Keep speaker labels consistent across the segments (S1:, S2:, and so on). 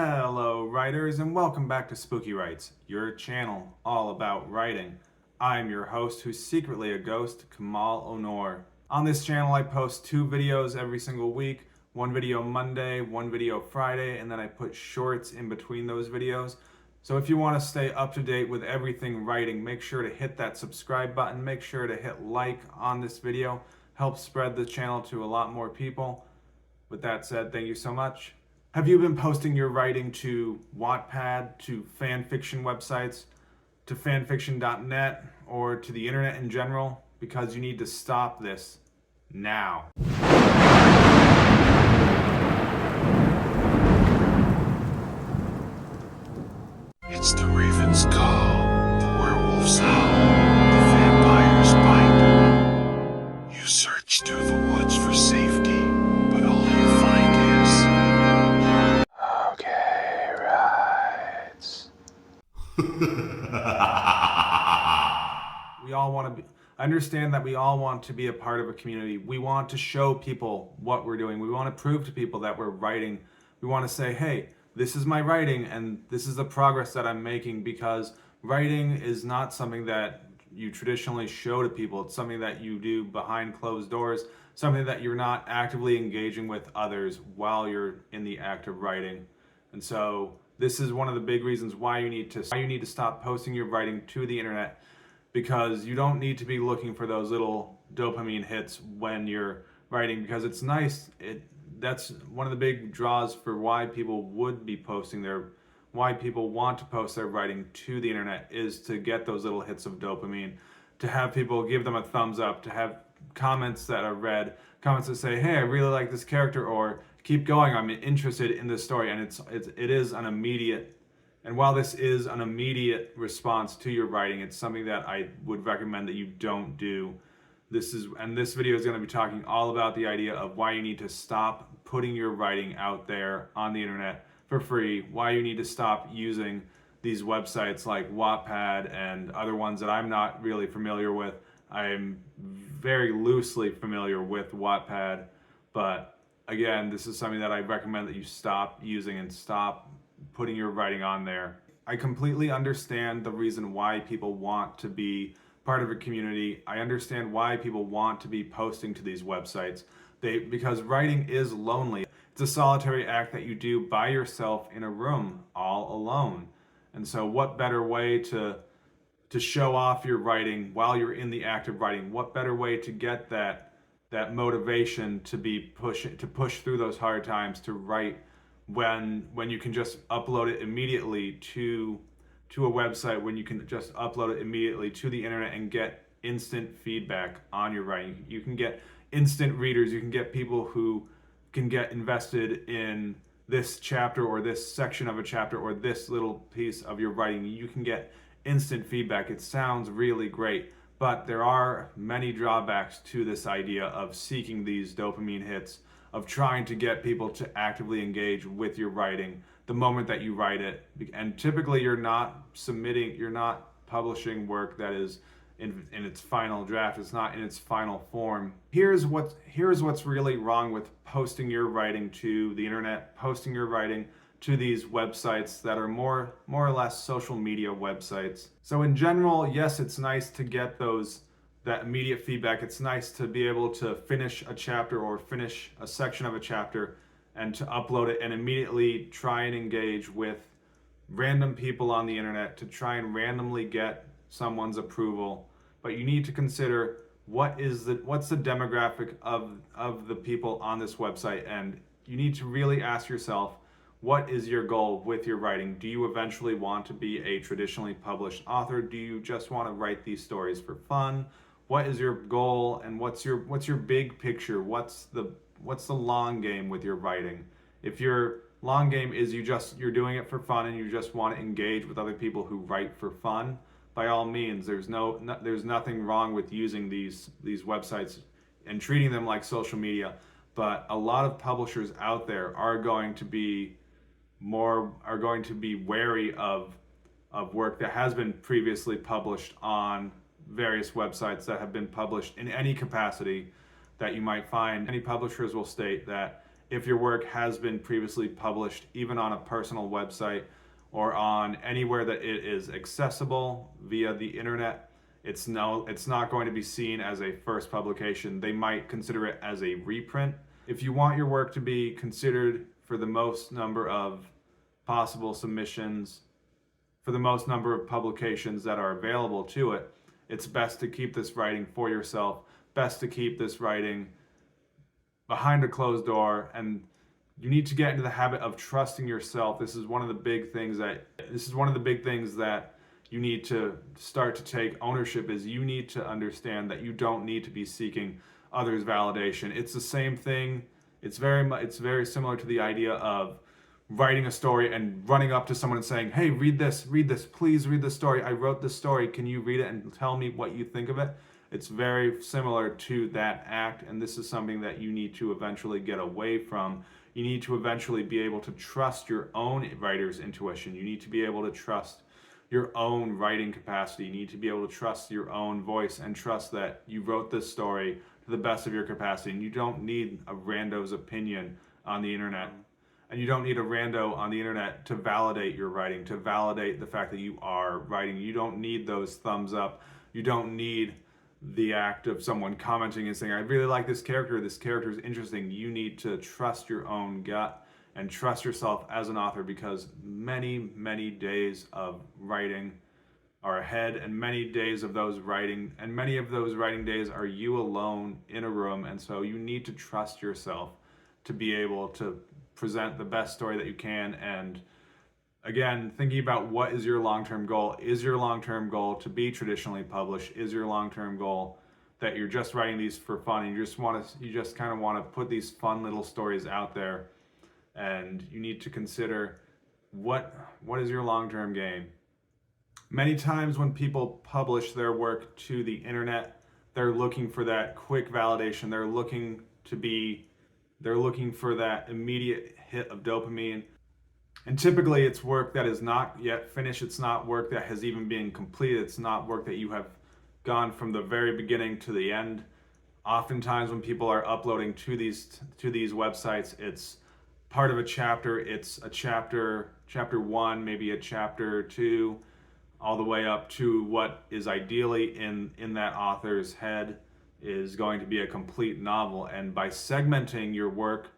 S1: Hello, writers, and welcome back to Spooky Writes, your channel all about writing. I'm your host, who's secretly a ghost, Kamal Onor. On this channel, I post 2 videos every single week, one video Monday, one video Friday, and then I put shorts in between those videos. So if you want to stay up to date with everything writing, make sure to hit that subscribe button, make sure to hit like on this video, help spread the channel to a lot more people. With that said, thank you so much. Have you been posting your writing to Wattpad, to fanfiction websites, to fanfiction.net, or to the internet in general? Because you need to stop this now.
S2: It's the raven's call, the werewolf's howl, the vampire's bite. You search through the woods for safety, but all you find is... Okay, rights.
S1: We all want to be... Understand that we all want to be a part of a community. We want to show people what we're doing. We want to prove to people that we're writing. We want to say, hey, this is my writing and this is the progress that I'm making, because writing is not something that you traditionally show to people. It's something that you do behind closed doors, something that you're not actively engaging with others while you're in the act of writing. And so this is one of the big reasons why you need to stop posting your writing to the internet, because you don't need to be looking for those little dopamine hits when you're writing, because it's nice. That's one of the big draws for why people would be why people want to post their writing to the internet, is to get those little hits of dopamine, to have people give them a thumbs up, to have comments that are read, comments that say, hey, I really like this character, or keep going, I'm interested in this story. And it is an immediate, and while this is an immediate response to your writing, it's something that I would recommend that you don't do. This video is going to be talking all about the idea of why you need to stop putting your writing out there on the internet for free, why you need to stop using these websites like Wattpad and other ones that I'm not really familiar with. I'm very loosely familiar with Wattpad, but again, this is something that I recommend that you stop using and stop putting your writing on there. I completely understand the reason why people want to be part of a community. I understand why people want to be posting to these websites. Because writing is lonely. It's a solitary act that you do by yourself in a room, all alone. And so what better way to show off your writing while you're in the act of writing? What better way to get that motivation to push through those hard times, to write when you can just upload it immediately to a website, when you can just upload it immediately to the internet and get instant feedback on your writing. You can get instant readers. You can get people who can get invested in this chapter or this section of a chapter or this little piece of your writing. You can get instant feedback. It sounds really great, but there are many drawbacks to this idea of seeking these dopamine hits, of trying to get people to actively engage with your writing the moment that you write it. And typically you're not publishing work that is in its final draft. It's not in its final form. Here's what's really wrong with posting your writing to the internet, posting your writing to these websites that are more or less social media websites. So in general, yes, it's nice to get that immediate feedback. It's nice to be able to finish a chapter or finish a section of a chapter and to upload it and immediately try and engage with random people on the internet, to try and randomly get someone's approval. But you need to consider what's the demographic of the people on this website, and you need to really ask yourself, what is your goal with your writing? Do you eventually want to be a traditionally published author? Do you just want to write these stories for fun? What is your goal, and what's your big picture? What's the long game with your writing? If your long game is you're doing it for fun and you just want to engage with other people who write for fun, by all means, there's nothing wrong with using these websites and treating them like social media. But a lot of publishers out there are going to be wary of work that has been previously published on various websites that have been published in any capacity that you might find. Many publishers will state that if your work has been previously published, even on a personal website or on anywhere that it is accessible via the internet, it's not going to be seen as a first publication. They might consider it as a reprint. If you want your work to be considered for the most number of possible submissions, for the most number of publications that are available to it, it's best to keep this writing for yourself, best to keep this writing behind a closed door, and you need to get into the habit of trusting yourself. This is one of the big things that you need to start to take ownership, is you need to understand that you don't need to be seeking others' validation. It's the same thing. It's very similar to the idea of writing a story and running up to someone and saying, "Hey, read this, please read this story. I wrote this story. Can you read it and tell me what you think of it?" It's very similar to that act, and this is something that you need to eventually get away from. You need to eventually be able to trust your own writer's intuition. You need to be able to trust your own writing capacity. You need to be able to trust your own voice and trust that you wrote this story to the best of your capacity. And you don't need a rando's opinion on the internet. And you don't need a rando on the internet to validate your writing, to validate the fact that you are writing. You don't need those thumbs up. You don't need the act of someone commenting and saying, "I really like this character is interesting." You need to trust your own gut and trust yourself as an author, because many days of writing are ahead, and many of those writing days are you alone in a room. And so you need to trust yourself to be able to present the best story that you can. And again, thinking about what is your long-term goal. Is your long-term goal to be traditionally published? Is your long-term goal that you're just writing these for fun and you just kind of want to put these fun little stories out there? And you need to consider what is your long-term game. Many times when people publish their work to the internet, they're looking for that quick validation. They're looking for that immediate hit of dopamine. And typically it's work that is not yet finished. It's not work that has even been completed. It's not work that you have gone from the very beginning to the end. Oftentimes when people are uploading to these websites, it's part of a chapter. It's a chapter 1, maybe a chapter 2, all the way up to what is ideally in that author's head is going to be a complete novel. And by segmenting your work,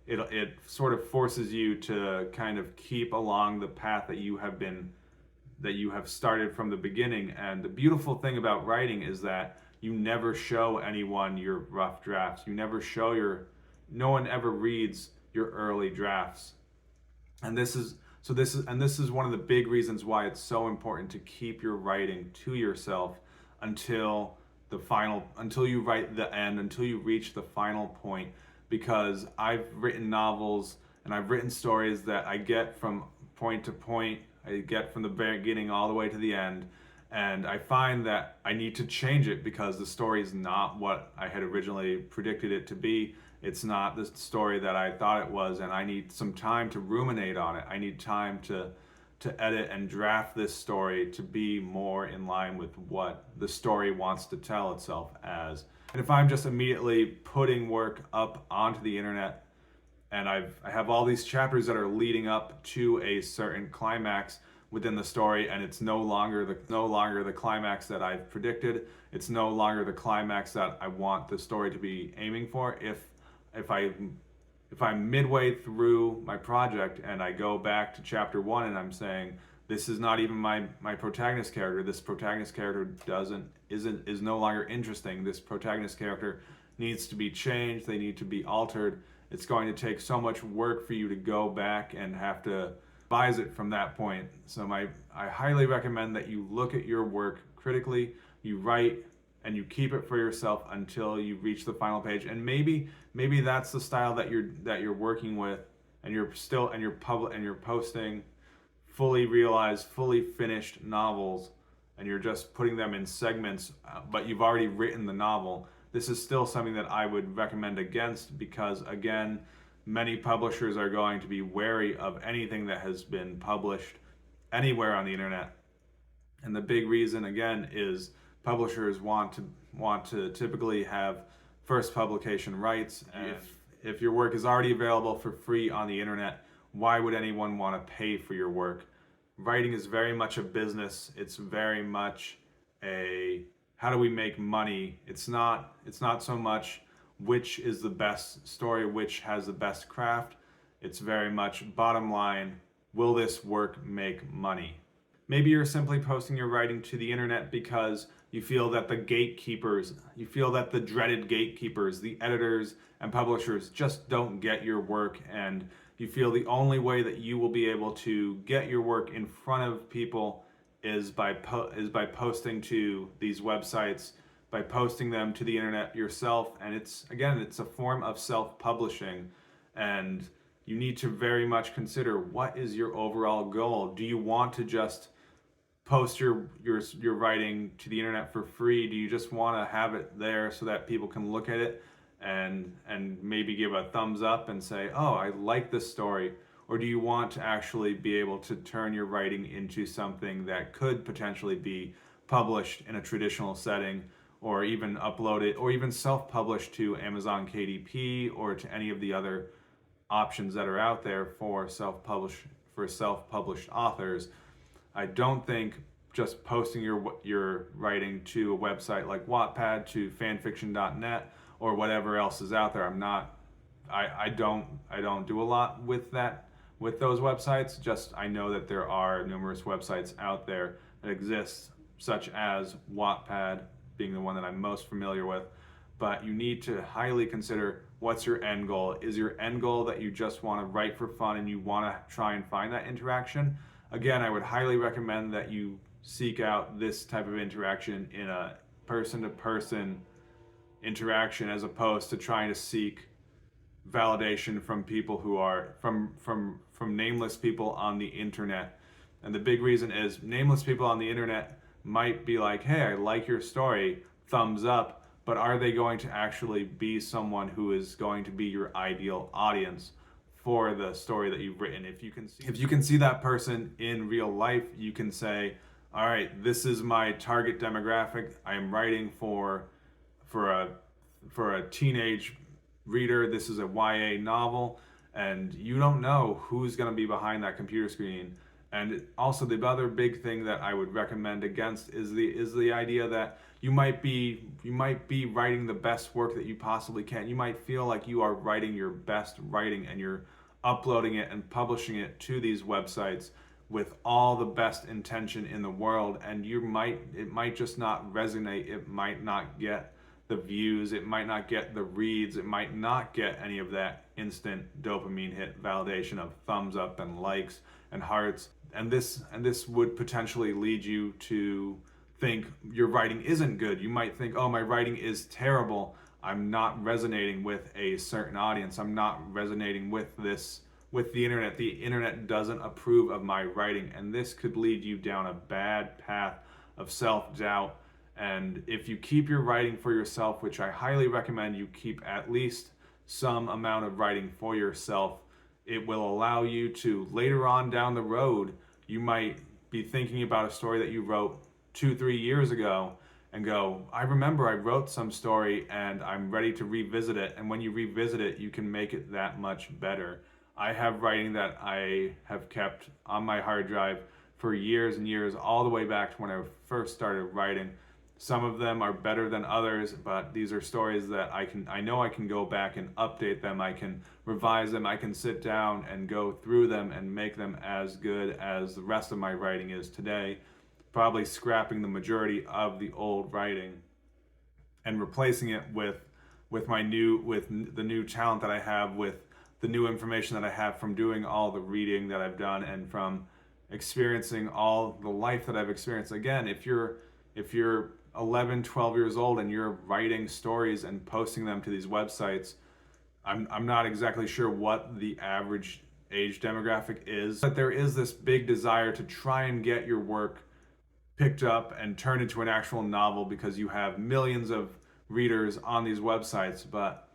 S1: it sort of forces you to kind of keep along the path that you have started from the beginning. And the beautiful thing about writing is that you never show anyone your rough drafts. No one ever reads your early drafts. And this is one of the big reasons why it's so important to keep your writing to yourself until you write the end, until you reach the final point. Because I've written novels and I've written stories that I get from point to point. I get from the beginning all the way to the end, and I find that I need to change it because the story is not what I had originally predicted it to be. It's not the story that I thought it was, and I need some time to ruminate on it. I need time to edit and draft this story to be more in line with what the story wants to tell itself as. And if I'm just immediately putting work up onto the internet and I have all these chapters that are leading up to a certain climax within the story, and it's no longer the climax that I've predicted, it's no longer the climax that I want the story to be aiming for. If I'm midway through my project and I go back to chapter 1 and I'm saying, this is not even my protagonist character. This protagonist character is no longer interesting. This protagonist character needs to be changed. They need to be altered. It's going to take so much work for you to go back and have to revise it from that point. So I highly recommend that you look at your work critically. You write and you keep it for yourself until you reach the final page. And maybe that's the style that you're working with, and you're posting fully realized, fully finished novels, and you're just putting them in segments, but you've already written the novel. This is still something that I would recommend against, because again, many publishers are going to be wary of anything that has been published anywhere on the internet. And the big reason again is publishers want to typically have first publication rights. And if your work is already available for free on the internet, why would anyone want to pay for your work? Writing is very much a business. It's very much a how do we make money? It's not so much which is the best story, which has the best craft. It's very much bottom line, will this work make money? Maybe you're simply posting your writing to the internet because you feel that the gatekeepers, you feel that the dreaded gatekeepers, the editors and publishers just don't get your work, and you feel the only way that you will be able to get your work in front of people is by posting to these websites, by posting them to the internet yourself. And it's a form of self-publishing, and you need to very much consider, what is your overall goal? Do you want to just post your writing to the internet for free? Do you just want to have it there so that people can look at it and maybe give a thumbs up and say, oh, I like this story? Or do you want to actually be able to turn your writing into something that could potentially be published in a traditional setting, or even uploaded, or even self-published to Amazon KDP or to any of the other options that are out there for self-published authors? I don't think just posting your writing to a website like Wattpad, to fanfiction.net, or whatever else is out there. I don't do a lot with those websites. Just I know that there are numerous websites out there that exist, such as Wattpad being the one that I'm most familiar with. But you need to highly consider, what's your end goal? Is your end goal that you just want to write for fun and you want to try and find that interaction? Again, I would highly recommend that you seek out this type of interaction in a person-to-person interaction, as opposed to trying to seek validation from people who are from nameless people on the internet. And the big reason is, nameless people on the internet might be like, hey, I like your story, thumbs up, but are they going to actually be someone who is going to be your ideal audience for the story that you've written? If you can see that person in real life, you can say, all right, this is my target demographic. I am writing for a teenage reader. This is a YA novel, and you don't know who's going to be behind that computer screen. And also, the other big thing that I would recommend against is the idea that you might be writing the best work that you possibly can. You might feel like you are writing your best writing, and you're uploading it and publishing it to these websites with all the best intention in the world, and it might just not resonate. It might not get the views, it might not get the reads, it might not get any of that instant dopamine hit validation of thumbs up and likes and hearts. And this would potentially lead you to think your writing isn't good. You might think, oh, my writing is terrible. I'm not resonating with a certain audience. I'm not resonating with the internet. The internet doesn't approve of my writing. And this could lead you down a bad path of self-doubt. And if you keep your writing for yourself, which I highly recommend you keep at least some amount of writing for yourself, it will allow you to, later on down the road, you might be thinking about a story that you wrote 2-3 years ago and go, I remember I wrote some story and I'm ready to revisit it. And when you revisit it, you can make it that much better. I have writing that I have kept on my hard drive for years and years, all the way back to when I first started writing. Some of them are better than others, but these are stories that I know I can go back and update them. I can revise them. I can sit down and go through them and make them as good as the rest of my writing is today, probably scrapping the majority of the old writing and replacing it with the new talent that I have, with the new information that I have from doing all the reading that I've done and from experiencing all the life that I've experienced. Again, if you're 11, 12 years old and you're writing stories and posting them to these websites, I'm not exactly sure what the average age demographic is, but there is this big desire to try and get your work picked up and turned into an actual novel because you have millions of readers on these websites. But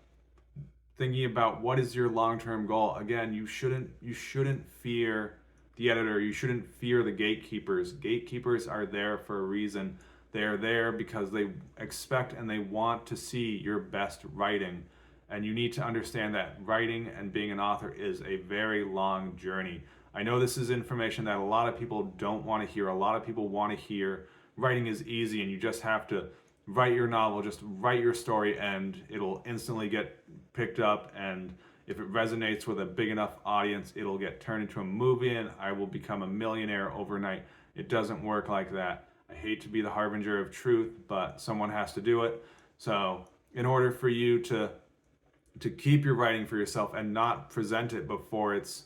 S1: thinking about what is your long-term goal, again, you shouldn't fear the editor, you shouldn't fear the gatekeepers. Gatekeepers are there for a reason. They are there because they expect and they want to see your best writing. And you need to understand that writing and being an author is a very long journey. I know this is information that a lot of people don't want to hear. A lot of people want to hear writing is easy and you just have to write your novel, just write your story, and it'll instantly get picked up. And if it resonates with a big enough audience, it'll get turned into a movie and I will become a millionaire overnight. It doesn't work like that. I hate to be the harbinger of truth, but someone has to do it. So in order for you to keep your writing for yourself and not present it before it's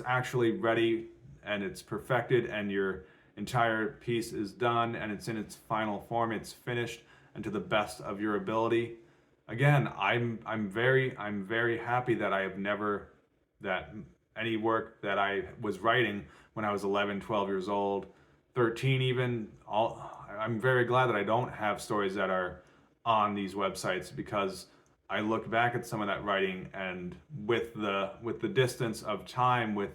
S1: actually ready and it's perfected and your entire piece is done and it's in its final form, it's finished and to the best of your ability. Again, I'm very happy that that any work that I was writing when I was 11, 12 years old, 13 even, I'm very glad that I don't have stories that are on these websites, because I look back at some of that writing, and with the distance of time, with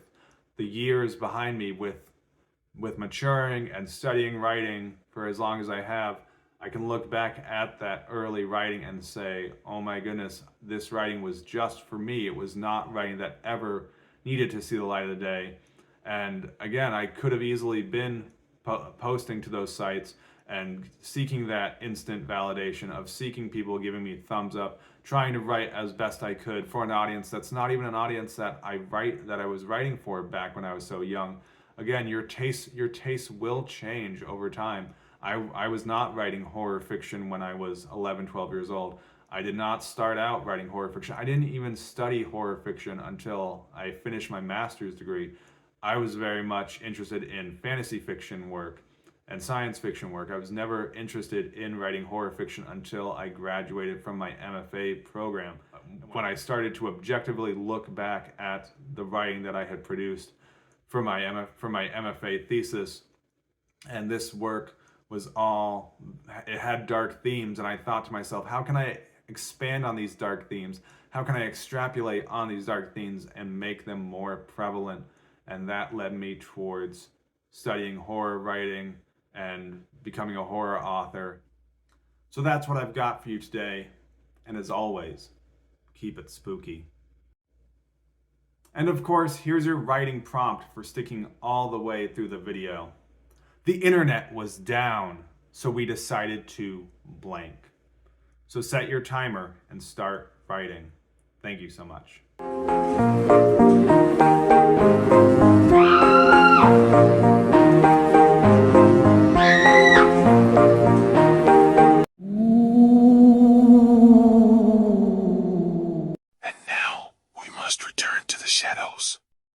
S1: the years behind me, with maturing and studying writing for as long as I have, I can look back at that early writing and say, oh my goodness, this writing was just for me. It was not writing that ever needed to see the light of the day. And again, I could have easily been posting to those sites and seeking that instant validation of seeking people giving me thumbs up, trying to write as best I could for an audience that's not even an audience that I was writing for back when I was so young. Again, your taste will change over time. I was not writing horror fiction when I was 11, 12 years old. I did not start out writing horror fiction. I didn't even study horror fiction until I finished my master's degree. I was very much interested in fantasy fiction work and science fiction work. I was never interested in writing horror fiction until I graduated from my MFA program. When I started to objectively look back at the writing that I had produced for my MFA thesis, and this work it had dark themes, and I thought to myself, how can I expand on these dark themes? How can I extrapolate on these dark themes and make them more prevalent? And that led me towards studying horror writing and becoming a horror author. So that's what I've got for you today. And as always, keep it spooky. And of course, here's your writing prompt for sticking all the way through the video. The internet was down, so we decided to blank. So set your timer and start writing. Thank you so much.